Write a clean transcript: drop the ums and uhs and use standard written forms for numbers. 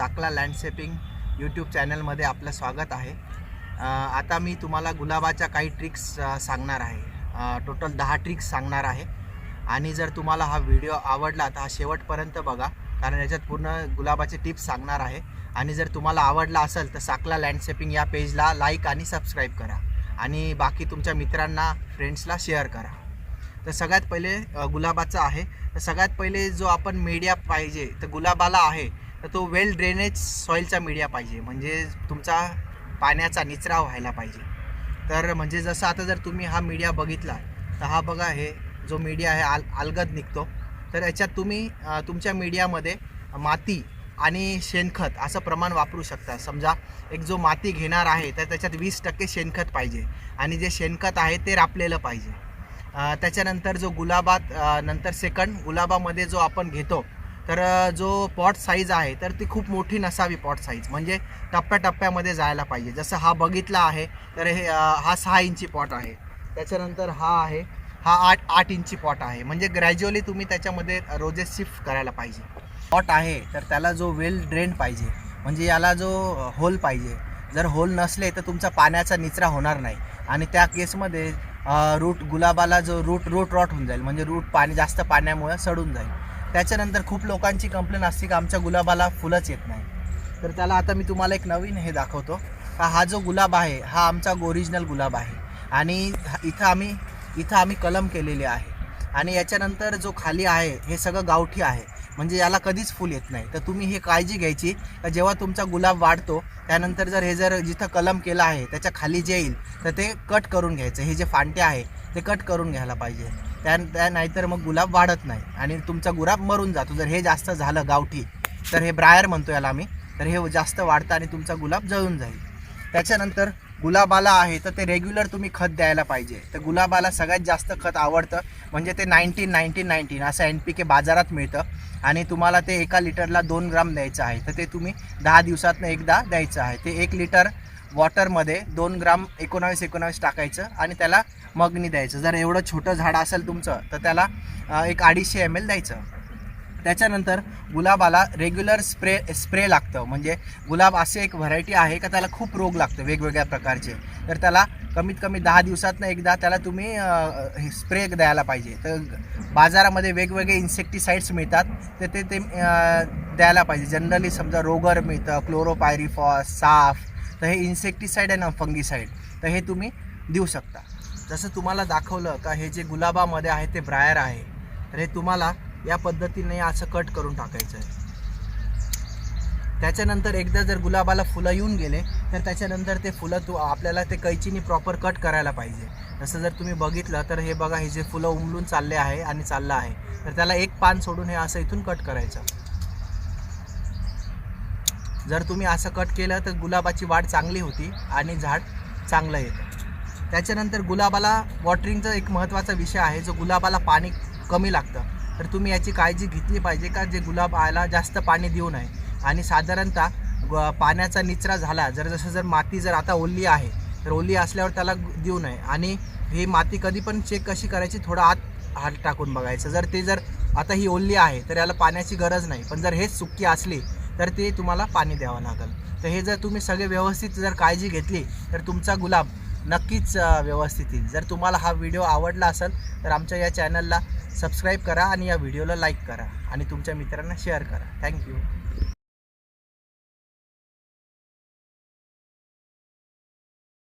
Sakla landscaping YouTube चॅनलमध्ये आपलं स्वागत आहे। आता मी तुम्हाला गुलाबाच्या काही ट्रिक्स सांगणार आहे। टोटल 10 ट्रिक्स सांगणार आहे आणि जर तुम्हाला हा व्हिडिओ आवडला तर हा शेवटपर्यंत बघा, कारण याच्यात पूर्ण गुलाबाचे टिप्स सांगणार आहे। आणि जर तुम्हाला आवडला असेल तर साकला लँडस्केपिंग या पेजला लाईक आणि सबस्क्राईब करा आणि बाकी तुमच्या मित्रांना फ्रेंड्सला शेअर करा। तर सगळ्यात पहिले गुलाबाचा आहे। तर सगळ्यात पहिले जो आपण मीडिया पाहिजे तर गुलाबाला आहे तर तो वेल ड्रेनेज सॉईलचा मीडिया पाहिजे, म्हणजे तुमचा पाण्याचा निचरा व्हायला पाहिजे। तर म्हणजे जसं आता जर तुम्ही हा मीडिया बघितला तर हा बघा, हे जो मीडिया आहे अलगद निघतो। तर याच्यात तुम्ही तुमच्या मीडियामध्ये माती आणि शेणखत असं प्रमाण वापरू शकता। समजा एक जो माती घेणार आहे तर त्याच्यात 20% शेणखत पाहिजे आणि जे शेणखत आहे ते रापलेलं पाहिजे। त्याच्यानंतर जो गुलाबात नंतर सेकंड गुलाबामध्ये जो आपण घेतो तर जो पॉट साईज आहे तर ती खूप मोठी नसावी। पॉट साईज म्हणजे टप्प्याटप्प्यामध्ये जायला पाहिजे। जसं हा बघितला आहे तर हे हा 6 इंची पॉट आहे, त्याच्यानंतर हा आहे हा 8 इंची पॉट आहे। म्हणजे ग्रॅज्युअली तुम्ही त्याच्यामध्ये रोजेस शिफ्ट करायला पाहिजे। पॉट आहे तर त्याला जो वेल ड्रेन पाहिजे, म्हणजे याला जो होल पाहिजे। जर होल नसले तर तुमचा पाण्याचा निचरा होणार नाही आणि त्या केसमध्ये रूट गुलाबाला जो रूट रॉट होऊन जाईल, म्हणजे रूट पाणी जास्त पाण्यामुळे सडून जाईल। त्याच्यानंतर खूप लोकांची कंप्लेंट असते की आमच्या गुलाबाला फुलंच येत नाही। तर त्याला आता मी तुम्हाला एक नवीन हे दाखवतो का हा जो गुलाब आहे हा आमचा ओरिजिनल गुलाब आहे आणि इथं आम्ही कलम केलेले आहे। आणि याच्यानंतर जो खाली आहे हे सगळं गावठी आहे, म्हणजे याला कधीच फुल येत नाही। तर तुम्ही हे काळजी घ्यायची का जेव्हा तुमचा गुलाब वाढतो त्यानंतर जर जिथं कलम केला आहे त्याच्या खाली जे येईल तर ते कट करून घ्यायचं। हे जे फांटे आहे ते कट करून घ्यायला पाहिजे, त्या नाहीतर मग गुलाब वाढत नाही आणि तुमचा गुलाब मरून जातो। जर हे जास्त झालं गावठी तर हे ब्रायर म्हणतो याला मी, तर हे जास्त वाढतं आणि तुमचा गुलाब जळून जाईल। त्याच्यानंतर गुलाबाला आहे तर ते रेग्युलर तुम्ही खत द्यायला पाहिजे। तर गुलाबाला सगळ्यात जास्त खत आवडतं म्हणजे ते 19-19-19 असं NPK बाजारात मिळतं आणि तुम्हाला ते 1 लिटरला 2 ग्राम द्यायचं आहे। तर ते तुम्ही 10 दिवसातनं एकदा द्यायचं आहे। ते 1 लिटर वॉटरमध्ये 2 ग्राम 19-19 टाकायचं आणि त्याला मगनी द्यायचं। जर एवढं छोटं झाड असेल तुमचं तर त्याला एक 250 ml द्यायचं। त्याच्यानंतर गुलाबाला रेग्युलर स्प्रे लागतं, म्हणजे गुलाब असे एक व्हरायटी आहे का त्याला खूप रोग लागतं वेगवेगळ्या प्रकारचे। तर त्याला कमीत कमी 10 दिवसातनं एकदा त्याला तुम्ही स्प्रे द्यायला पाहिजे। तर बाजारामध्ये वेगवेगळे इन्सेक्टिसाइड्स मिळतात तर ते द्यायला पाहिजे। जनरली समजा रोगर मिळतं, क्लोरोपायरिफॉस, साफ, तर हे इन्सेक्टिसाइड आहे ना, फंगीसाइड, तर हे तुम्ही देऊ शकता। जसं तुम्हाला दाखवलं का हे जे गुलाबामध्ये आहे ते ब्रायर आहे, तर हे तुम्हाला या पद्धतीने असं कट करून टाकायचं आहे। त्याच्यानंतर एकदा जर गुलाबाला फुलं येऊन गेले तर त्याच्यानंतर ते फुलं आपल्याला ते कैचीने प्रॉपर कट करायला पाहिजे। जसं जर तुम्ही बघितलं तर हे बघा, हे जे फुलं उमलून चालले आहे आणि चाललं आहे तर त्याला एक पान सोडून हे असं इथून कट करायचं। जर तुम्ही असं कट केलं तर गुलाबाची वाढ चांगली होती आणि झाड चांगलं येतं। त्याच्यानंतर गुलाबाला वॉटरिंगचा एक महत्त्वाचा विषय आहे, जो गुलाबाला पाणी कमी लागतं तर तुम्ही याची काळजी घेतली पाहिजे का जे गुलाबाला जास्त पाणी देऊ नये। आणि साधारणतः पाण्याचा निचरा झाला, जर माती जर आता ओली आहे तर ओली असल्यावर त्याला देऊ नये। आणि ही माती कधी पण चेक कशी करायची, थोडा हात टाकून बघायचं। जर आता ही ओली आहे तर याला पाण्याची गरज नाही, पण जर हेच सुकी असली तर ते तुम्हाला पाणी द्यावं लागेल। तर हे जर तुम्ही सगळे व्यवस्थित जर काळजी घेतली तर तुमचा गुलाब नक्कीच व्यवस्थित येईल। जर तुम्हाला हा व्हिडिओ आवडला असेल तर आमच्या या चॅनलला सबस्क्राईब करा आणि या व्हिडिओला लाईक करा आणि तुमच्या मित्रांना शेअर करा। थँक्यू।